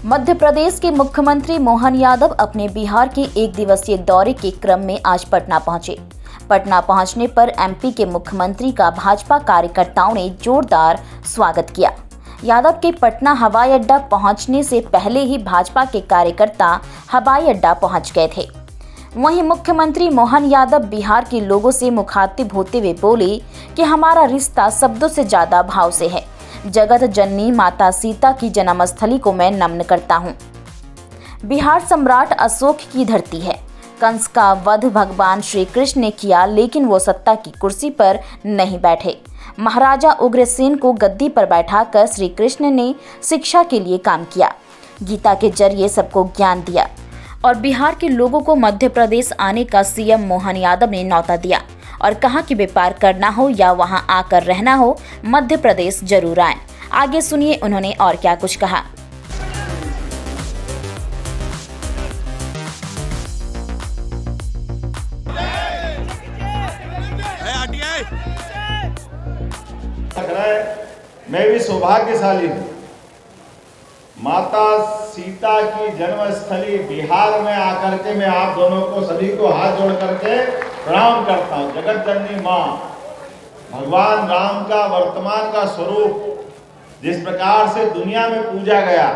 मध्य प्रदेश के मुख्यमंत्री मोहन यादव अपने बिहार के एक दिवसीय दौरे के क्रम में आज पटना पहुंचे। पटना पहुंचने पर एमपी के मुख्यमंत्री का भाजपा कार्यकर्ताओं ने जोरदार स्वागत किया। यादव के पटना हवाई अड्डा पहुंचने से पहले ही भाजपा के कार्यकर्ता हवाई अड्डा पहुंच गए थे। वहीं मुख्यमंत्री मोहन यादव बिहार के लोगों से मुखातिब होते हुए बोले कि हमारा रिश्ता शब्दों से ज्यादा भाव से है। जगत जननी माता सीता की जन्मस्थली को मैं नमन करता हूँ। बिहार सम्राट अशोक की धरती है। कंस का वध भगवान श्री कृष्ण ने किया, लेकिन वो सत्ता की कुर्सी पर नहीं बैठे। महाराजा उग्रसेन को गद्दी पर बैठाकर श्री कृष्ण ने शिक्षा के लिए काम किया, गीता के जरिए सबको ज्ञान दिया और बिहार के लोगों को मध्य प्रदेश आने का सीएम मोहन यादव ने न्योता दिया और कहा कि व्यापार करना हो या वहां आकर रहना हो, मध्य प्रदेश जरूर आएं। आगे सुनिए उन्होंने और क्या कुछ कहा। मैं भी सौभाग्यशाली हूँ। माता सीता की जन्मस्थली बिहार में आकर के मैं आप दोनों को सभी को हाथ जोड़ करके प्रणाम करता हूँ। जगत जननी माँ, भगवान राम का वर्तमान का स्वरूप जिस प्रकार से दुनिया में पूजा गया,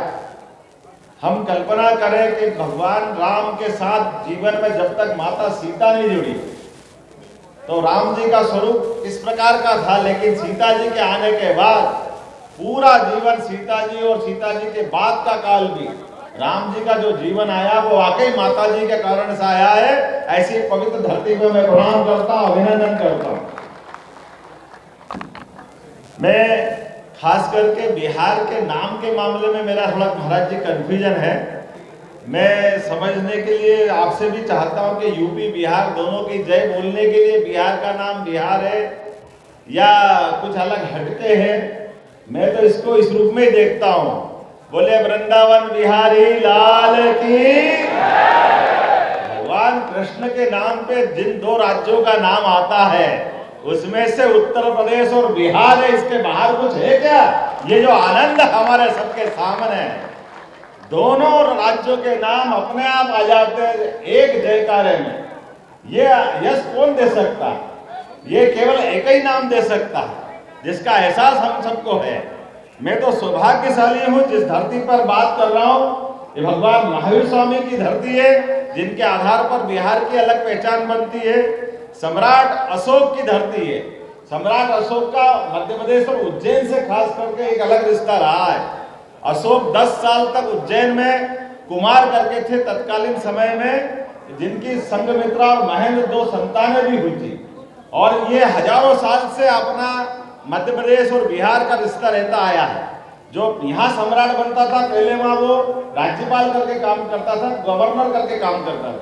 हम कल्पना करें कि भगवान राम के साथ जीवन में जब तक माता सीता नहीं जुड़ी तो राम जी का स्वरूप इस प्रकार का था, लेकिन सीता जी के आने के बाद पूरा जीवन सीता जी और सीता जी के बाद का काल भी राम जी का जो जीवन आया वो वाकई माता जी के कारण से आया है। ऐसी पवित्र धरती पे मैं प्रणाम करता हूँ, अभिनंदन करता हूँ। मैं खास करके बिहार के नाम के मामले में मेरा थोड़ा महाराज जी कंफ्यूजन है। मैं समझने के लिए आपसे भी चाहता हूँ कि यूपी बिहार दोनों की जय बोलने के लिए बिहार का नाम बिहार है या कुछ अलग हटके है। मैं तो इसको इस रूप में देखता हूँ। बोले वृंदावन बिहारी लाल की। भगवान कृष्ण के नाम पे जिन दो राज्यों का नाम आता है उसमें से उत्तर प्रदेश और बिहार है, इसके बाहर कुछ है क्या? ये जो आनंद हमारे सबके सामने है, दोनों राज्यों के नाम अपने आप आ जाते हैं एक जयकारे में। ये यश कौन दे सकता? ये केवल एक ही नाम दे सकता है जिसका एहसास हम सबको है। मैं तो सौभाग्यशाली हूँ जिस धरती पर बात कर रहा हूँ, ये भगवान महावीर स्वामी की धरती है, जिनके आधार पर बिहार की अलग पहचान बनती है। सम्राट अशोक की धरती है। सम्राट अशोक का मध्य प्रदेश और उज्जैन से खास करके एक अलग रिश्ता रहा है। अशोक 10 साल तक उज्जैन में कुमार करके थे तत्कालीन समय में, जिनकी संघमित्रा और महेंद्र 2 संतानें भी हुई थी। और ये हजारों साल से अपना मध्य प्रदेश और बिहार का रिश्ता रहता आया है। जो यहाँ सम्राट बनता था पहले वहाँ वो राज्यपाल करके काम करता था, गवर्नर करके काम करता था,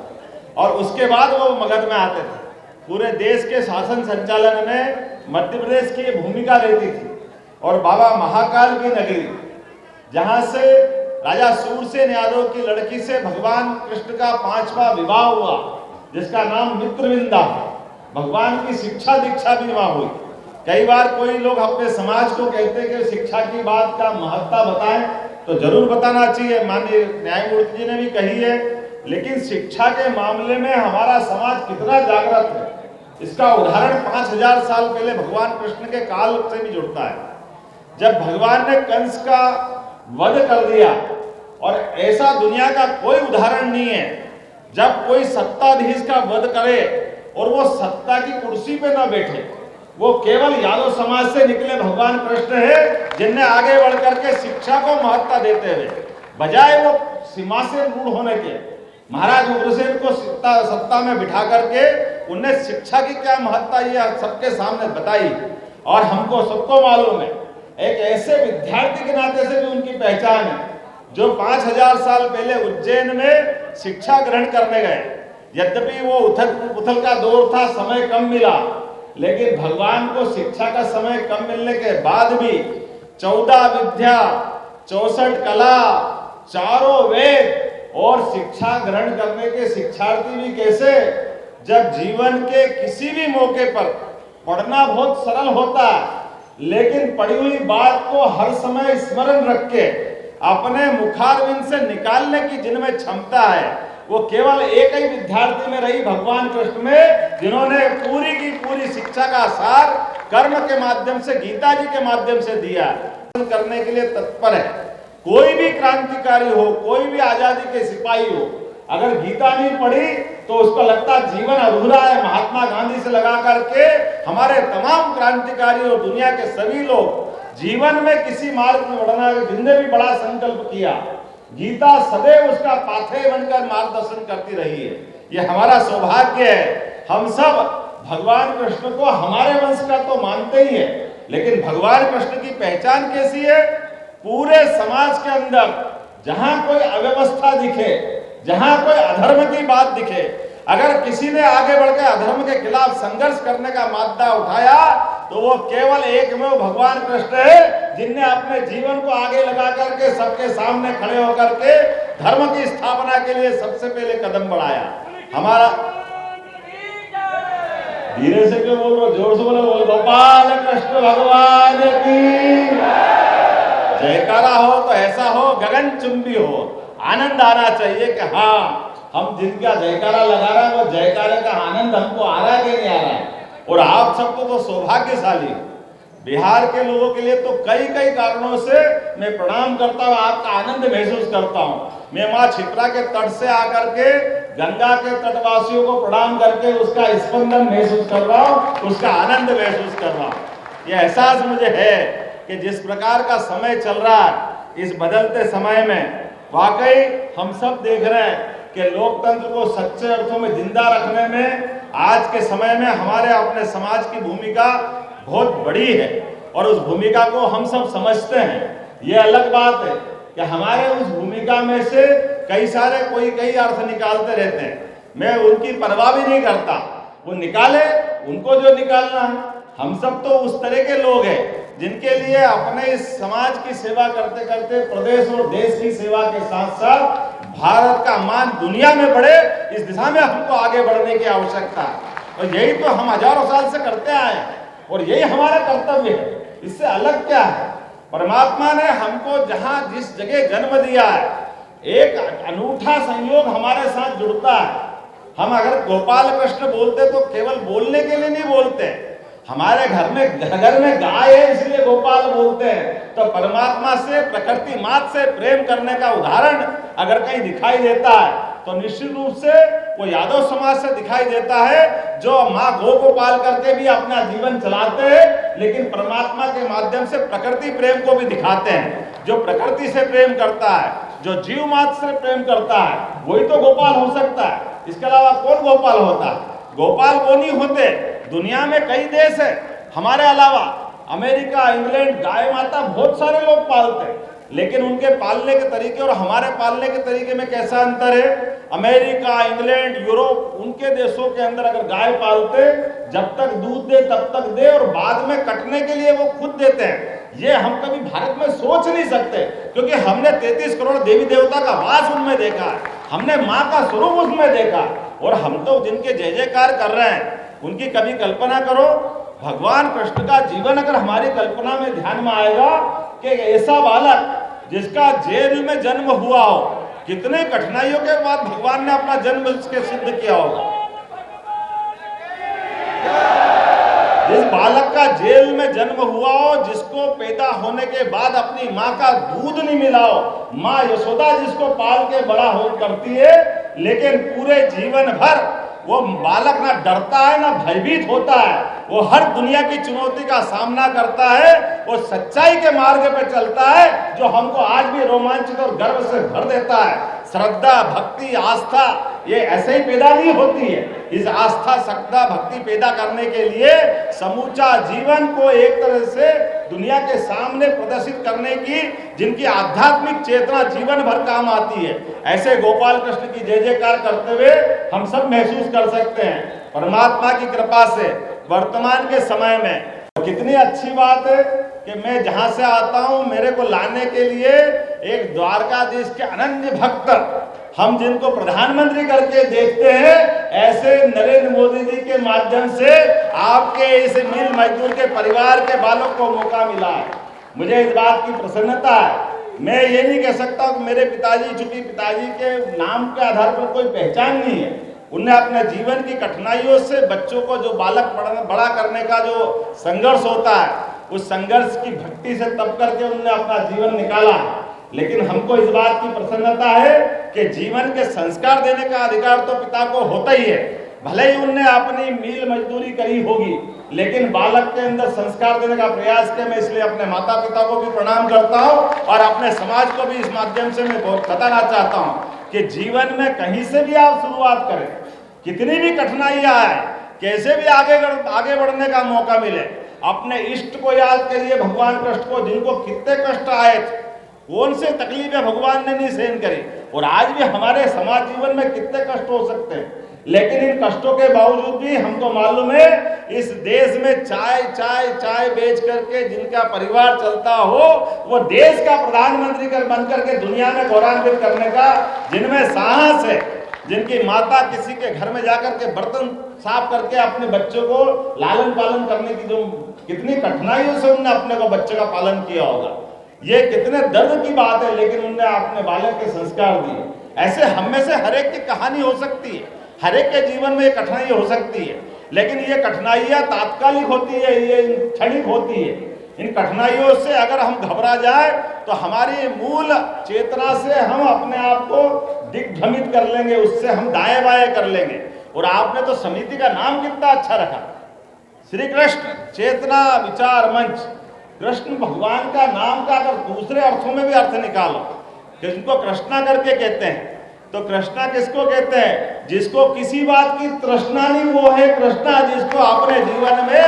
और उसके बाद वो मगध में आते थे। पूरे देश के शासन संचालन में मध्य प्रदेश की भूमिका रहती थी। और बाबा महाकाल की नगरी, जहाँ से राजा सूरसेन यादव की लड़की से भगवान कृष्ण का 5वां विवाह हुआ, जिसका नाम मित्रविंदा है। भगवान की शिक्षा दीक्षा भी वहाँ हुई। कई बार कोई लोग अपने समाज को कहते हैं कि शिक्षा की बात का महत्ता बताएं, तो जरूर बताना चाहिए, माननीय न्यायमूर्ति जी ने भी कही है। लेकिन शिक्षा के मामले में हमारा समाज कितना जागृत है, इसका उदाहरण 5000 साल पहले भगवान कृष्ण के काल से भी जुड़ता है। जब भगवान ने कंस का वध कर दिया, और ऐसा दुनिया का कोई उदाहरण नहीं है जब कोई सत्ताधीश का वध करे और वो सत्ता की कुर्सी पे ना बैठे। वो केवल यादव समाज से निकले भगवान कृष्ण है, जिनने आगे बढ़ करके शिक्षा को महत्ता देते हुए, बजाय वो सिंहासन रूढ़ होने के, महाराज उग्रसेन को सत्ता में बिठा करके उनने शिक्षा की क्या महत्ता ये सबके सामने बताई। और हमको सबको मालूम है, एक ऐसे विद्यार्थी के नाते से भी उनकी पहचान है जो 5000 साल पहले उज्जैन में शिक्षा ग्रहण करने गए। यद्यपि वो उथल का दौर था, समय कम मिला, लेकिन भगवान को शिक्षा का समय कम मिलने के बाद भी 14 विद्या, 64 कला, चारों वेद और शिक्षा ग्रहण करने के शिक्षार्थी भी कैसे, जब जीवन के किसी भी मौके पर पढ़ना बहुत सरल होता है, लेकिन पढ़ी हुई बात को हर समय स्मरण रख के अपने मुखारविंद से निकालने की जिनमें क्षमता है, वो केवल एक ही विद्यार्थी में रही, भगवान कृष्ण में, जिन्होंने पूरी की पूरी शिक्षा का सार कर्म के माध्यम से, गीता जी के माध्यम से दिया, करने के लिए तत्पर है। कोई भी क्रांतिकारी हो, कोई भी आजादी के सिपाही हो, अगर गीता नहीं पढ़ी तो उसको लगता जीवन अधूरा है। महात्मा गांधी से लगा करके हमारे तमाम क्रांतिकारी और दुनिया के सभी लोग जीवन में किसी मार्ग में बढ़ना, जिनने भी बड़ा संकल्प किया, गीता सदैव उसका पाथेय बनकर मार्गदर्शन करती रही है। ये हमारा सौभाग्य है। हम सब भगवान कृष्ण को हमारे वंश का तो मानते ही है, लेकिन भगवान कृष्ण की पहचान कैसी है? पूरे समाज के अंदर जहां कोई अव्यवस्था दिखे, जहां कोई अधर्म की बात दिखे, अगर किसी ने आगे बढ़कर अधर्म के खिलाफ संघर्ष करने का मादा उठाया तो वो केवल एकमेव भगवान कृष्ण है, जिनने अपने जीवन को आगे लगा करके सबके सामने खड़े होकर के धर्म की स्थापना के लिए सबसे पहले कदम बढ़ाया। हमारा धीरे से क्यों बोल रहे हो? जोर से बोलो, गोपाल कृष्ण भगवान की जयकारा हो तो ऐसा हो, गगनचुंबी हो, आनंद आना चाहिए कि हाँ, हम जिनका जयकारा लगा रहे हैं वो जयकारे का आनंद हमको आ रहा है कि नहीं आ रहा है। और आप सबको तो सौभाग्यशाली, बिहार के लोगों के लिए तो कई कई कारणों से मैं प्रणाम करता हूँ, आपका आनंद महसूस करता हूँ। मैं माँ क्षिप्रा के तट से आकर के गंगा के तटवासियों को प्रणाम करके उसका स्पंदन महसूस कर रहा हूँ, उसका आनंद महसूस कर रहा हूँ। ये एहसास मुझे है कि जिस प्रकार का समय चल रहा है, इस बदलते समय में वाकई हम सब देख रहे हैं कि लोकतंत्र को सच्चे अर्थों में जिंदा रखने में आज के समय में हमारे अपने समाज की भूमिका बहुत बड़ी है और उस भूमिका को हम सब समझते हैं। ये अलग बात है कि हमारे उस भूमिका में से कई सारे कोई कई अर्थ निकालते रहते हैं। मैं उनकी परवाह भी नहीं करता, वो निकाले, उनको जो निकालना है। हम सब तो उस तरह के लोग हैं जिनके लिए अपने इस समाज की सेवा करते करते प्रदेश और देश की सेवा के साथ साथ भारत का मान दुनिया में बढ़े, इस दिशा में हमको आगे बढ़ने की आवश्यकता है। और यही तो हम हजारों साल से करते आए हैं और यही हमारा कर्तव्य है। इससे अलग क्या है? परमात्मा ने हमको जहां जिस जगह जन्म दिया है, एक अनूठा संयोग हमारे साथ जुड़ता है। हम अगर गोपाल कृष्ण बोलते तो केवल बोलने के लिए नहीं बोलते, हमारे घर में गाय है इसलिए गोपाल बोलते हैं। तो परमात्मा से, प्रकृति मात से प्रेम करने का उदाहरण अगर कहीं दिखाई देता है तो निश्चित रूप से वो यादव समाज से दिखाई देता है, जो माँ गौ को पाल करके भी अपना जीवन चलाते हैं, लेकिन परमात्मा के माध्यम से प्रकृति प्रेम को भी दिखाते हैं। जो प्रकृति से प्रेम करता है, जो जीव मात्र से प्रेम करता है, वही तो गोपाल हो सकता है। इसके अलावा कौन गोपाल होता है? गोपाल वो नहीं होते। दुनिया में कई देश है हमारे अलावा, अमेरिका, इंग्लैंड, गाय माता बहुत सारे लोग पालते हैं, लेकिन उनके पालने के तरीके और हमारे पालने के तरीके में कैसा अंतर है? अमेरिका, इंग्लैंड, यूरोप, उनके देशों के अंदर अगर गाय पालते, जब तक दूध दे तब तक दे और बाद में कटने के लिए वो खुद देते हैं। ये हम कभी भारत में सोच नहीं सकते, क्योंकि हमने 33 करोड़ देवी देवता का वास उनमें देखा है, हमने माँ का स्वरूप उसमें देखा। और हम तो जिनके जय जयकार कर रहे हैं, उनकी कभी कल्पना करो, भगवान कृष्ण का जीवन अगर हमारी कल्पना में ध्यान में आएगा कि ऐसा बालक जिसका जेल में जन्म हुआ हो, कितने कठिनाइयों के बाद भगवान ने अपना जन्म उसके सिद्ध किया होगा। जिस बालक का जेल में जन्म हुआ हो, जिसको पैदा होने के बाद अपनी माँ का दूध नहीं मिला हो, माँ यशोदा जिसको पाल के बड़ा हो करती है, लेकिन पूरे जीवन भर वो बालक ना डरता है ना भयभीत होता है, वो हर दुनिया की चुनौती का सामना करता है, वो सच्चाई के मार्ग पे चलता है, जो हमको आज भी रोमांचित और गर्व से भर देता है। श्रद्धा, भक्ति, आस्था ये ऐसे ही पैदा नहीं होती है। इस आस्था, श्रद्धा, भक्ति पैदा करने के लिए समूचा जीवन को एक तरह से दुनिया के सामने प्रदर्शित करने की, जिनकी आध्यात्मिक चेतना जीवन भर काम आती है, ऐसे गोपाल कृष्ण की जय जयकार करते हुए हम सब महसूस कर सकते हैं। परमात्मा की कृपा से वर्तमान के समय में कितनी अच्छी बात है कि मैं जहां से आता हूं, मेरे को लाने के लिए एक द्वारकाधीश के अनन्य भक्त, हम जिनको प्रधानमंत्री करके देखते हैं, ऐसे नरेंद्र मोदी जी के माध्यम से आपके इस मिल मजदूर के परिवार के बालों को मौका मिला है। मुझे इस बात की प्रसन्नता है मैं ये नहीं कह सकता कि मेरे पिताजी, चूंकि पिताजी के नाम के आधार पर कोई पहचान नहीं है, उनने अपने जीवन की कठिनाइयों से बच्चों को जो बालक बड़ा करने का जो संघर्ष होता है, उस संघर्ष की भक्ति से तप करके उन्होंने अपना जीवन निकाला। लेकिन हमको इस बात की प्रसन्नता है कि जीवन के संस्कार देने का अधिकार तो पिता को होता ही है। भले ही उनने अपनी मील मजदूरी करी होगी, लेकिन बालक के अंदर संस्कार देने का प्रयास किया। मैं इसलिए अपने माता पिता को भी प्रणाम करता हूँ और अपने समाज को भी इस माध्यम से मैं बहुत बताना चाहता हूँ कि जीवन में कहीं से भी आप शुरुआत करें, कितनी भी कठिनाइयां आए, कैसे भी आगे बढ़ने का मौका मिले, अपने इष्ट को याद करिए, भगवान कृष्ण को, जिनको कितने कष्ट आए थे, कौन से तकलीफें भगवान ने नहीं सहन करी। और आज भी हमारे समाज जीवन में कितने कष्ट हो सकते हैं, लेकिन इन कष्टों के बावजूद भी हमको मालूम है इस देश में चाय बेच करके जिनका परिवार चलता हो, वो देश का प्रधानमंत्री बन करके दुनिया में गौरवान्वित करने का जिनमें साहस है, जिनकी माता किसी के घर में जाकर के बर्तन साफ करके अपने बच्चों को लालन पालन करने की जो कितनी कठिनाइयों से उन्होंने अपने को बच्चे का पालन किया होगा, ये कितने दर्द की बात है। लेकिन उन्होंने अपने बालक के संस्कार दिए। ऐसे हम में से हर एक की कहानी हो सकती है, हर एक के जीवन में कठिनाई हो सकती है, लेकिन ये कठिनाइयां तात्कालिक होती है, ये क्षणिक होती है। इन कठिनाइयों से अगर हम घबरा जाए तो हमारी मूल चेतना से हम अपने आप को दिग्भ्रमित कर लेंगे, उससे हम दाएं बाएं कर लेंगे। और आपने तो समिति का नाम कितना अच्छा रखा, श्री कृष्ण चेतना विचार मंच। कृष्ण भगवान का नाम का अगर दूसरे अर्थों में भी अर्थ निकालो, जिनको कृष्णा करके कहते हैं, तो कृष्णा किसको कहते हैं? जिसको किसी बात की तृष्णा नहीं, वो है कृष्णा। जिसको अपने जीवन में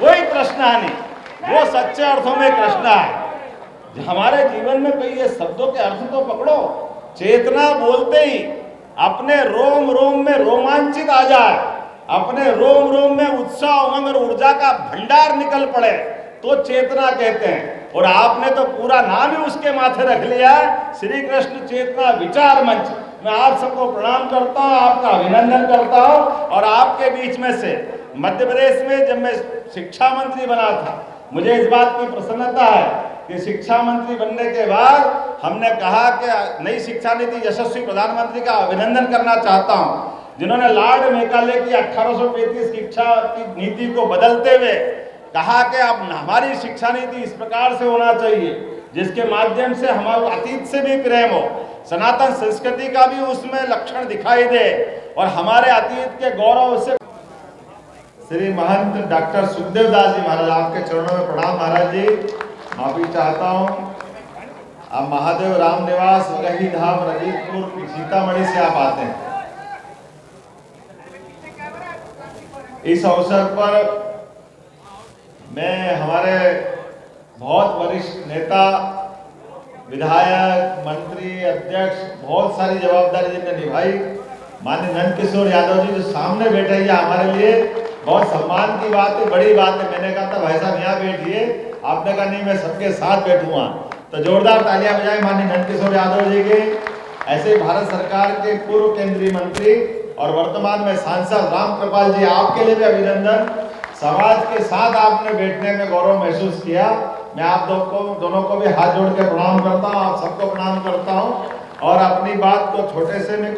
वही तृष्णा नहीं, वो सच्चे अर्थों में कृष्णा है। हमारे जीवन में कई ये शब्दों के अर्थ तो पकड़ो। चेतना बोलते ही अपने रोम रोम में रोमांचित आ जाए, अपने रोम रोम में उत्साह, उमंग और ऊर्जा का भंडार निकल पड़े, तो चेतना कहते हैं। और आपने तो पूरा नाम ही उसके माथे रख लिया, श्री कृष्ण चेतना विचार मंच। मैं आप सबको प्रणाम करता हूँ, आपका अभिनंदन करता हूँ। और आपके बीच में से मध्य प्रदेश में जब मैं शिक्षा मंत्री बना था, मुझे इस बात की प्रसन्नता है कि शिक्षा मंत्री बनने के बाद हमने कहा कि नई शिक्षा नीति यशस्वी प्रधानमंत्री का अभिनंदन करना चाहता हूँ, जिन्होंने लॉर्ड मेकाले की 1835 शिक्षा की नीति को बदलते हुए कहा कि अब हमारी शिक्षा नीति इस प्रकार से होना चाहिए जिसके माध्यम से हमारे अतीत से भी प्रेम हो, सनातन संस्कृति का भी उसमें लक्षण दिखाई दे और हमारे अतीत के गौरव से। श्री महंत डॉक्टर सुखदेव दास जी महाराज, आपके चरणों में प्रणाम महाराज जी। माफी चाहता हूँ, आप महादेव राम निवास वगही धाम रजीतपुर सीतामढ़ी से आप आते हैं। इस अवसर पर मैं हमारे बहुत वरिष्ठ नेता, विधायक, मंत्री, अध्यक्ष, बहुत सारी जवाबदारी जिनने निभाई, माननीय नंदकिशोर यादव जी जो सामने बैठे, ये हमारे लिए बहुत सम्मान की बात है, बड़ी बात है। मैंने कहा था भाई साहब यहाँ बैठिए, आपने कहा नहीं मैं सबके साथ बैठूंगा, तो जोरदार तालियां बजाएं माननीय नंदकिशोर यादव जी के। ऐसे भारत सरकार के पूर्व केंद्रीय मंत्री और वर्तमान में सांसद राम कृपाल जी, आपके लिए भी अभिनंदन। समाज के साथ आपने बैठने में गौरव महसूस किया। मैं आप दोनों को भी हाथ जोड़ के प्रणाम करता हूँ, आप सबको प्रणाम करता हूँ और अपनी बात को छोटे से में